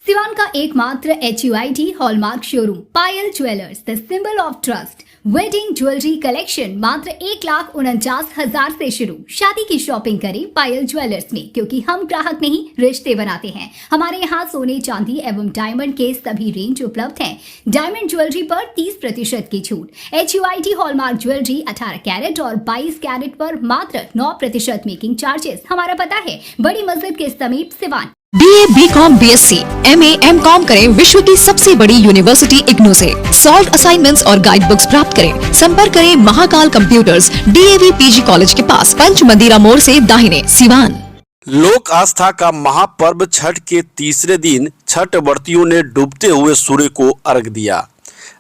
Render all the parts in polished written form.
सिवान का एकमात्र HUID hallmark showroom Payal jewellers, the symbol of trust. Wedding jewellery collection मात्र 1,49,000 से शुरू। शादी की शॉपिंग करें पायल ज्वेलर्स में, क्योंकि हम ग्राहक नहीं रिश्ते बनाते हैं। हमारे यहाँ सोने चांदी एवं डायमंड के सभी रेंज उपलब्ध हैं। डायमंड ज्वेलरी पर 30% की छूट। HUID हॉलमार्क ज्वेलरी 18 कैरेट और 22 कैरेट पर मात्र 9% मेकिंग चार्जेस। हमारा पता है बड़ी मस्जिद के समीप Siwan. BA, BCom, BSc, MA, MCom करें विश्व की सबसे बड़ी यूनिवर्सिटी इग्नू से। सॉल्व असाइनमेंट्स और गाइड बुक्स प्राप्त करें। संपर्क करें Mahakal computers, DAV PG college के पास, पंच मंदिरा मोड़ से दाहिने, सिवान। लोक आस्था का महापर्व छठ के तीसरे दिन छठ व्रतियों ने डूबते हुए सूर्य को अर्घ दिया।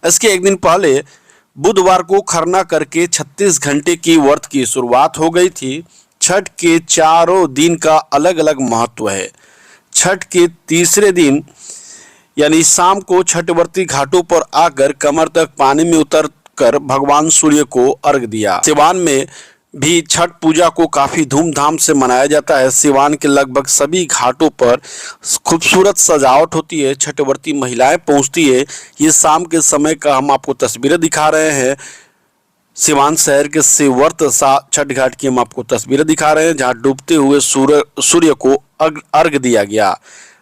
इसके एक दिन पहले बुधवार को खरना करके 36 घंटे की व्रत की शुरुआत हो गई थी। छठ के चारों दिन का अलग अलग महत्व है। छठ के तीसरे दिन यानी शाम को छठ व्रती घाटों पर आकर कमर तक पानी में उतरकर भगवान सूर्य को अर्घ दिया। सिवान में भी छठ पूजा को काफी धूमधाम से मनाया जाता है। सिवान के लगभग सभी घाटों पर खूबसूरत सजावट होती है। छठ व्रती महिलाएं पहुंचती है। ये शाम के समय का हम आपको तस्वीरें दिखा रहे हैं। सिवान शहर के शिवव्रत छठ घाट की हम आपको तस्वीरें दिखा रहे हैं, जहां डूबते हुए सूर्य को अर्घ दिया गया।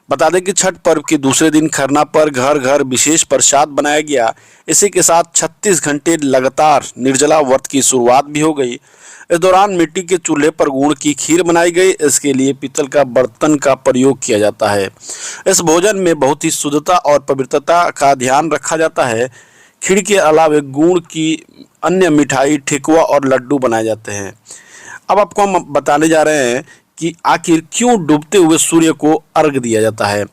बता दें कि छठ पर्व के दूसरे दिन खरना पर घर घर विशेष प्रसाद बनाया गया। इसी के साथ 36 घंटे लगातार निर्जला व्रत की शुरुआत भी हो गई। इस दौरान मिट्टी के चूल्हे पर गुड़ की खीर बनाई गई। इसके लिए पीतल का बर्तन का प्रयोग किया जाता है। इस भोजन में बहुत ही शुद्धता और पवित्रता का ध्यान रखा जाता है। खीर के अलावा गुड़ की अन्य मिठाई, ठेकुआ और लड्डू बनाए जाते हैं। अब आपको हम बताने जा रहे हैं कि आखिर क्यों डूबते हुए सूर्य को अर्घ दिया जाता है।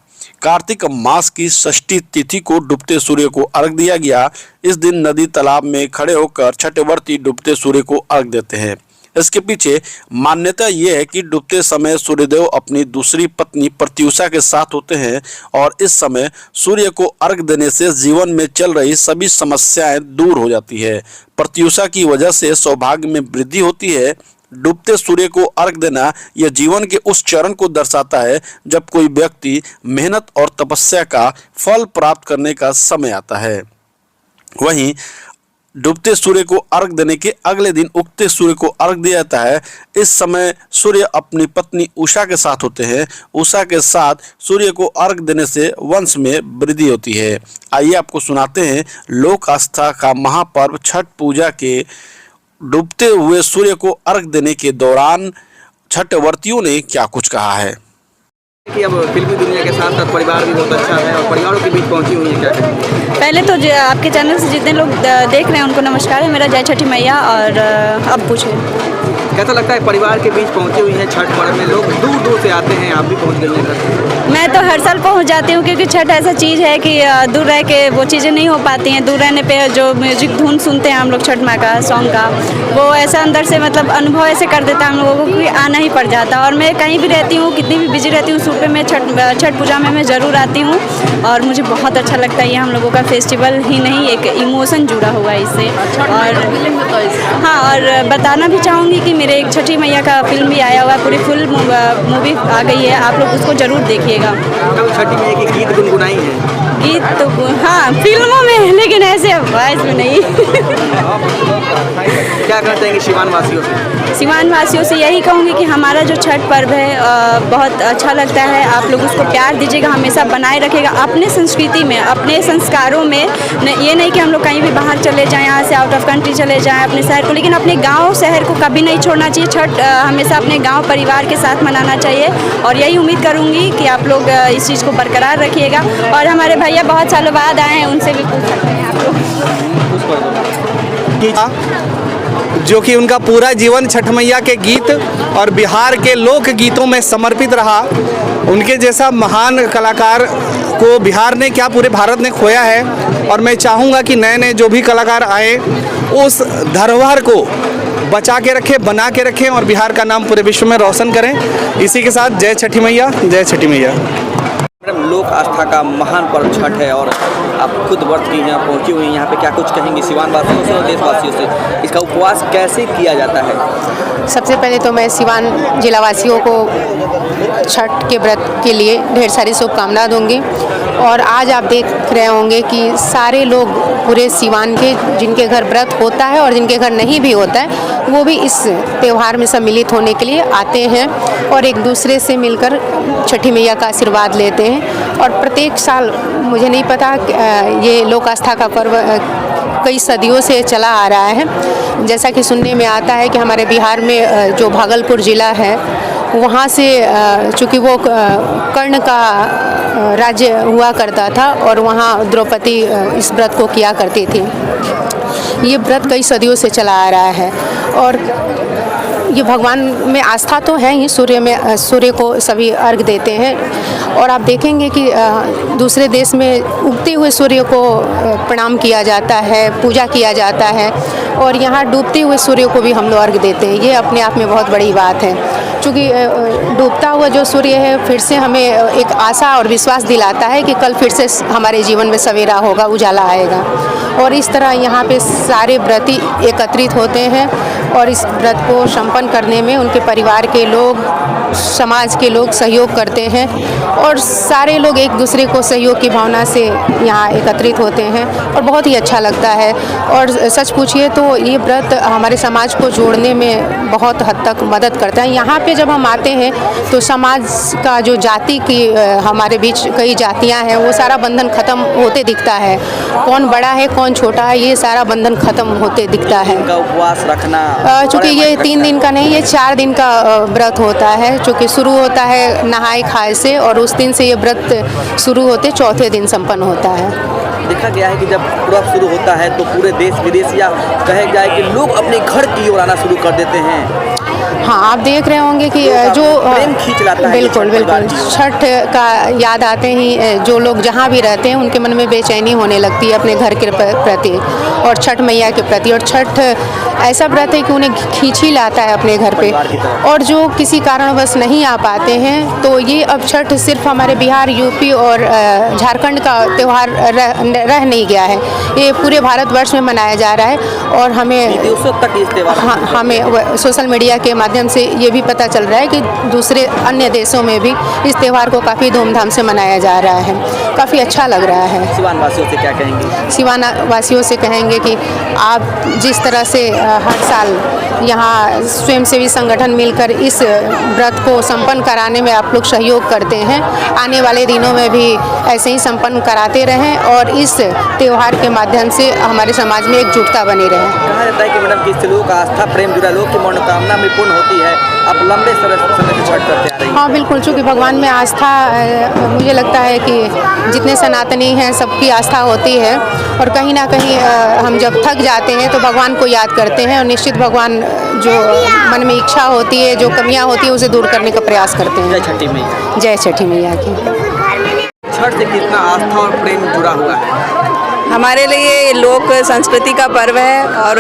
कार्तिक मास की षष्ठी तिथि को डूबते सूर्य को अर्घ दिया गया। इस दिन नदी तालाब में खड़े होकर छठ व्रती डूबते सूर्य को अर्घ देते हैं। इसके पीछे मान्यता यह है कि डूबते समय सूर्यदेव अपनी दूसरी पत्नी प्रत्युषा के साथ होते हैं और इस समय सूर्य को अर्घ देने से जीवन में चल रही सभी समस्याएं दूर हो जाती है। प्रत्युषा की वजह से सौभाग्य में वृद्धि होती है। डूबते सूर्य को अर्घ देना यह जीवन के उस चरण को दर्शाता है जब कोई व्यक्ति मेहनत और तपस्या का फल प्राप्त करने का समय आता है। वहीं डूबते सूर्य को अर्घ देने के अगले दिन उगते सूर्य को अर्घ दिया जाता है। इस समय सूर्य अपनी पत्नी उषा के साथ होते हैं। उषा के साथ सूर्य को अर्घ देने से वंश में वृद्धि होती है। आइए आपको सुनाते हैं लोक आस्था का महापर्व छठ पूजा के डूबते हुए सूर्य को अर्घ देने के दौरान छठ व्रतियों ने क्या कुछ कहा है। कि अब फिल्मी दुनिया के साथ साथ परिवार भी बहुत अच्छा है और परिवारों के बीच पहुंची हुई है, क्या कहें? पहले तो आपके चैनल से जितने लोग देख रहे हैं उनको नमस्कार है मेरा, जय छठी मैया। और अब पूछे कैसा लगता है परिवार के बीच पहुंची हुई है छठ पर्व में? लोग दूर दूर से आते हैं, आप भी पहुंच गई हैं। मैं तो हर साल पहुंच जाती हूं, क्योंकि छठ ऐसा चीज़ है कि दूर रह के वो चीज़ें नहीं हो पाती हैं। दूर रहने पे जो म्यूजिक धुन सुनते हैं हम लोग छठ माँ का सॉन्ग का, वो ऐसा अंदर से मतलब अनुभव ऐसे कर देता है हम लोगों को कि आना ही पड़ जाता। और मैं कहीं भी रहती हूँ, कितनी भी बिजी रहती हूँ, सूट पे मैं छठ पूजा में मैं ज़रूर आती हूँ और मुझे बहुत अच्छा लगता है। ये हम लोगों का फेस्टिवल ही नहीं, एक इमोशन जुड़ा हुआ है इससे। और हाँ, और बताना भी चाहूँगी कि मेरे एक छठी मैया का फिल्म भी आया हुआ है, पूरी फुल मूवी आ गई है, आप लोग उसको जरूर देखिएगा। छठी मैया के गीत गुनगुनाई है? गीत तो हाँ फिल्मों में, लेकिन ऐसे वॉइस में नहीं। क्या कहते हैं कि सिवान वासियों से? सिवान वासियों से यही कहूँगी कि हमारा जो छठ पर्व है बहुत अच्छा लगता है। आप लोग उसको प्यार दीजिएगा, हमेशा बनाए रखिएगा अपने संस्कृति में, अपने संस्कारों में। ये नहीं कि हम लोग कहीं भी बाहर चले जाएँ, यहाँ से आउट ऑफ कंट्री चले जाएँ अपने शहर को, लेकिन अपने गाँव शहर को कभी नहीं छोड़ना चाहिए। छठ हमेशा अपने गाँव परिवार के साथ मनाना चाहिए और यही उम्मीद करूँगी कि आप लोग इस चीज़ को बरकरार रखिएगा। और हमारे भैया बहुत सालों बाद आए हैं, उनसे भी पूछ सकते हैं आप लोग। जो कि उनका पूरा जीवन छठ मैया के गीत और बिहार के लोक गीतों में समर्पित रहा। उनके जैसा महान कलाकार को बिहार ने क्या पूरे भारत ने खोया है। और मैं चाहूँगा कि नए नए जो भी कलाकार आए उस धरोहर को बचा के रखें, बना के रखें और बिहार का नाम पूरे विश्व में रोशन करें। इसी के साथ जय छठी मैया, जय छठी मैया। मैडम, लोक आस्था का महान पर्व छठ है और आप खुद व्रत की यहाँ पहुँची हुई हैं, यहाँ पे क्या कुछ कहेंगे सिवान वासियों से और देशवासियों से? इसका उपवास कैसे किया जाता है? सबसे पहले तो मैं सिवान जिला वासियों को छठ के व्रत के लिए ढेर सारी शुभकामनाएं दूंगी और आज आप देख रहे होंगे कि सारे लोग पूरे सिवान के जिनके घर व्रत होता है और जिनके घर नहीं भी होता है वो भी इस त्यौहार में सम्मिलित होने के लिए आते हैं और एक दूसरे से मिलकर छठी मैया का आशीर्वाद लेते हैं। और प्रत्येक साल मुझे नहीं पता ये लोक आस्था का पर्व कई सदियों से चला आ रहा है। जैसा कि सुनने में आता है कि हमारे बिहार में जो भागलपुर ज़िला है वहाँ से चूँकि वो कर्ण का राज्य हुआ करता था और वहाँ द्रौपदी इस व्रत को किया करती थी। ये व्रत कई सदियों से चला आ रहा है और ये भगवान में आस्था तो है ही। सूर्य को सभी अर्घ देते हैं और आप देखेंगे कि दूसरे देश में उगते हुए सूर्य को प्रणाम किया जाता है, पूजा किया जाता है और यहाँ डूबते हुए सूर्य को भी हम लोग अर्घ देते हैं। ये अपने आप में बहुत बड़ी बात है क्योंकि डूबता हुआ जो सूर्य है फिर से हमें एक आशा और विश्वास दिलाता है कि कल फिर से हमारे जीवन में सवेरा होगा, उजाला आएगा। और इस तरह यहाँ पे सारे व्रती एकत्रित होते हैं और इस व्रत को संपन्न करने में उनके परिवार के लोग, समाज के लोग सहयोग करते हैं और सारे लोग एक दूसरे को सहयोग की भावना से यहाँ एकत्रित होते हैं और बहुत ही अच्छा लगता है। और सच पूछिए तो ये व्रत हमारे समाज को जोड़ने में बहुत हद तक मदद करता है। यहाँ पे जब हम आते हैं तो समाज का जो जाति की हमारे बीच कई जातियाँ हैं वो सारा बंधन ख़त्म होते दिखता है। कौन बड़ा है कौन छोटा है ये सारा बंधन ख़त्म होते दिखता है। का उपवास रखना चूँकि ये 3 दिन का नहीं, ये 4 दिन का व्रत होता है। चूँकि शुरू होता है नहाए खाए से और उस दिन से ये व्रत शुरू होते चौथे दिन संपन्न होता है। देखा गया है कि जब व्रत शुरू होता है तो पूरे देश विदेश या कहे जाए कि लोग अपने घर की ओर आना शुरू कर देते हैं। हाँ, आप देख रहे होंगे कि जो प्रेम खींच लाता है। बिल्कुल बिल्कुल छठ का याद आते ही जो लोग जहाँ भी रहते हैं उनके मन में बेचैनी होने लगती है अपने घर के प्रति और छठ मैया के प्रति। और छठ ऐसा व्रत है कि उन्हें खींच ही लाता है अपने घर पे। और जो किसी कारणवश नहीं आ पाते हैं तो ये अब छठ सिर्फ हमारे बिहार, यूपी और झारखंड का त्यौहार रह नहीं गया है, ये पूरे भारतवर्ष में मनाया जा रहा है। और हमें हमें सोशल मीडिया के माध्यम से ये भी पता चल रहा है कि दूसरे अन्य देशों में भी इस त्यौहार को काफ़ी धूमधाम से मनाया जा रहा है। काफ़ी अच्छा लग रहा है। सिवान वासियों से क्या कहेंगे? सिवान वासियों से कहेंगे कि आप जिस तरह से हर साल यहाँ स्वयंसेवी संगठन मिलकर इस व्रत को संपन्न कराने में आप लोग सहयोग करते हैं, आने वाले दिनों में भी ऐसे ही संपन्न कराते रहें और इस त्यौहार के माध्यम से हमारे समाज में एकजुटता बनी रहे। कहा जाता है कि मैडम किस लोगों का आस्था प्रेम जुड़ा लोग की मनोकामना में पूर्ण होती है। आप लंबे समय से छठ करते आ रही हैं। हाँ बिल्कुल, चूँकि भगवान में आस्था मुझे लगता है कि जितने सनातनी हैं सबकी आस्था होती है और कहीं ना कहीं हम जब थक जाते हैं तो भगवान को याद करते हैं और निश्चित भगवान जो मन में इच्छा होती है, जो कमियां होती है उसे दूर करने का प्रयास करते हैं। जय छठी मैया। जय छठी मैया की। छठ से कितना आस्था और प्रेम जुड़ा हुआ है? हमारे लिए लोक संस्कृति का पर्व है और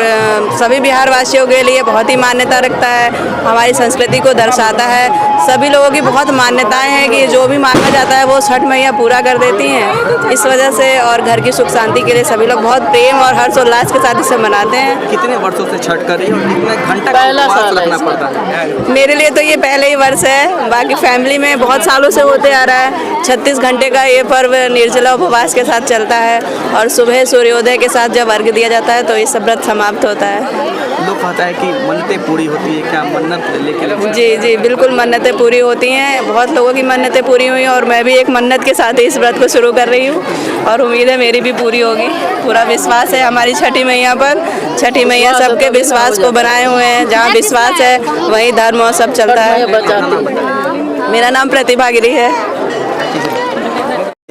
सभी बिहार वासियों के लिए बहुत ही मान्यता रखता है, हमारी संस्कृति को दर्शाता है। सभी लोगों की बहुत मान्यताएं हैं कि जो भी मांगा जाता है वो छठ मैया पूरा कर देती हैं। इस वजह से और घर की सुख शांति के लिए सभी लोग बहुत प्रेम और हर्षोल्लास के साथ इसे मनाते हैं। कितने वर्षों से छठ कर रही है और कितने घंटा उपवास रखना पड़ता है? मेरे लिए तो ये पहले ही वर्ष है, बाकी फैमिली में बहुत सालों से होते आ रहा है। 36 घंटे का ये पर्व निर्जला उपवास के साथ चलता है और सुबह सूर्योदय के साथ जब अर्घ्य दिया जाता है तो ये सब व्रत समाप्त होता है। लोग कहता है कि मन्नतें पूरी होती है, क्या मन्नत लेके? जी जी बिल्कुल, मन्नतें पूरी होती हैं। बहुत लोगों की मन्नतें पूरी हुई और मैं भी एक मन्नत के साथ ही इस व्रत को शुरू कर रही हूँ और उम्मीद है मेरी भी पूरी होगी। पूरा विश्वास है हमारी छठी मैया पर। छठी मैया सबके विश्वास को बनाए हुए हैं, जहाँ विश्वास है वहीं धर्म और सब चलता है। मेरा नाम प्रतिभा गिरी है।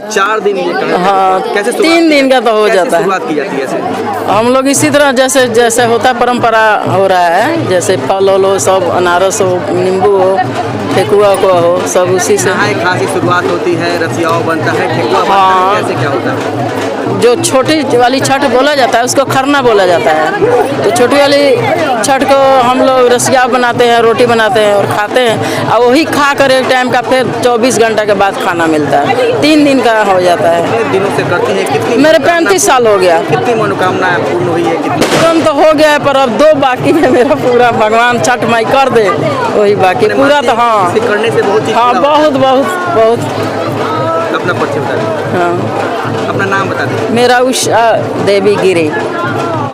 4 दिन ये हाँ, कैसे 3 दिन का तो हो जाता है। शुरुआत की जाती है ऐसे? हम लोग इसी तरह जैसे जैसे होता है परंपरा हो रहा है, जैसे फल हो सब, अनारस हो, नींबू हो, ठेकुआ को हो, सब उसी से नहाए खासी शुरुआत होती है, रसियाओ बनता है, ठेकुआ बनता है, कैसे क्या होता है? जो छोटी वाली छठ बोला जाता है उसको खरना बोला जाता है। तो छोटी वाली छठ को हम लोग रसिया बनाते हैं, रोटी बनाते हैं और खाते हैं और वही खा कर एक टाइम का फिर 24 घंटा के बाद खाना मिलता है। 3 दिन का हो जाता है। कितने दिनों से करती है? कितनी मेरे 35 साल हो गया। कितनी मनोकामनाएं पूर्ण हुई है? कितनी पूर्ण तो हो गया है पर अब 2 बाकी है मेरा पूरा। भगवान छठ माई कर दे वही बाकी पूरा तो। हाँ, करने से बहुत हाँ, बहुत बहुत बहुत अपना परिचय बता दें। हाँ, अपना नाम बता दें। मेरा उषा देवी गिरी।